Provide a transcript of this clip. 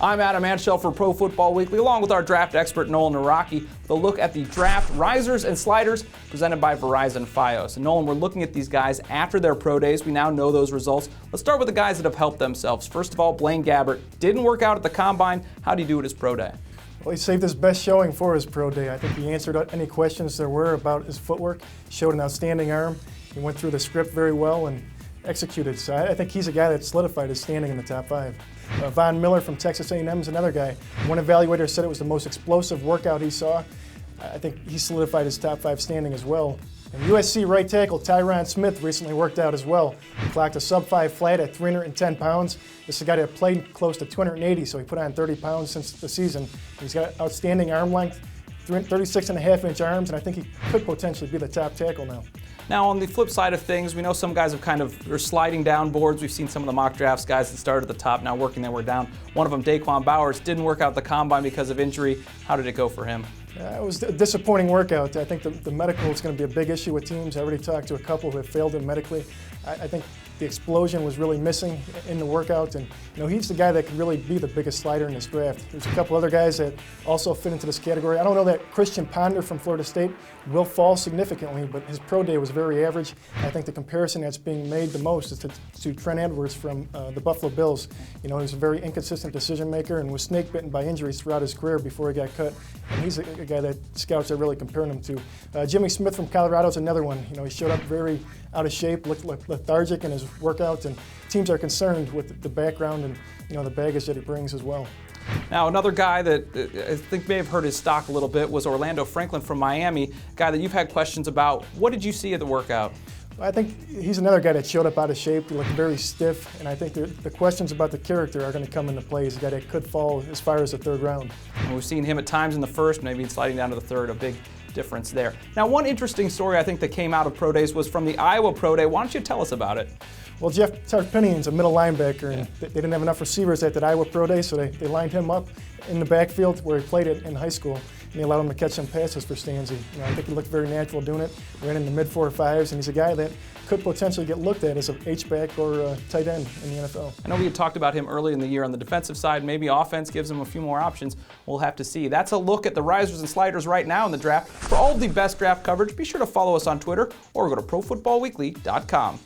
I'm Adam Anshell for Pro Football Weekly, along with our draft expert Nolan Nawrocki, with a look at the draft risers and sliders presented by Verizon FIOS. And Nolan, we're looking at these guys after their pro days. We now know those results. Let's start with the guys that have helped themselves. First of all, Blaine Gabbert didn't work out at the combine. How did he do at his pro day? Well, he saved his best showing for his pro day. I think he answered any questions there were about his footwork, showed an outstanding arm. He went through the script very well and executed. So I think he's a guy that solidified his standing in the top 5. Von Miller from Texas A&M is another guy. One evaluator said it was the most explosive workout he saw. I think he solidified his top 5 standing as well. And USC right tackle TYRON Smith recently worked out as well. He clocked a sub-5 flat at 310 pounds. This is a guy that played close to 280, so he put on 30 pounds since the season. He's got outstanding arm length, 36.5-inch arms, and I think he could potentially be the top tackle now. Now, on the flip side of things, we know some guys are sliding down boards. We've seen some of the mock drafts guys that started at the top, now working their way down. One of them, Daquan Bowers, didn't work out the combine because of injury. How did it go for him? It was a disappointing workout. I think the medical is going to be a big issue with teams. I already talked to a couple who have failed him medically. I think the explosion was really missing in the workout, and he's the guy that could really be the biggest slider in this draft. There's a couple other guys that also fit into this category. I don't know that Christian Ponder from Florida State will fall significantly, but his pro day was very average. I think the comparison that's being made the most is to Trent Edwards from the Buffalo Bills. He's a very inconsistent decision maker and was snake bitten by injuries throughout his career before he got cut. And he's a guy that scouts are really comparing him to. Jimmy Smith from Colorado is another one. He showed up very out of shape, looked lethargic in his workouts, and teams are concerned with the background and the baggage that he brings as well. Now, another guy that I think may have hurt his stock a little bit was Orlando Franklin from Miami, a guy that you've had questions about. What did you see at the workout? I think he's another guy that showed up out of shape. He looked very stiff, and I think the questions about the character are going to come into play. He's a guy that could fall as far as the 3rd round. And we've seen him at times in the 1st, maybe sliding down to the 3rd, a big difference there. Now, one interesting story I think that came out of pro days was from the Iowa pro day. Why don't you tell us about it? Well, Jeff Tarpinian's a middle linebacker, and they didn't have enough receivers at that Iowa pro day, so they lined him up in the backfield where he played it in high school, and they allowed him to catch some passes for Stanzi. I think he looked very natural doing it, ran in the mid-4.5s, and he's a guy that could potentially get looked at as an H-back or a tight end in the NFL. I know we had talked about him early in the year on the defensive side. Maybe offense gives him a few more options. We'll have to see. That's a look at the risers and sliders right now in the draft. For all of the best draft coverage, be sure to follow us on Twitter or go to ProFootballWeekly.com.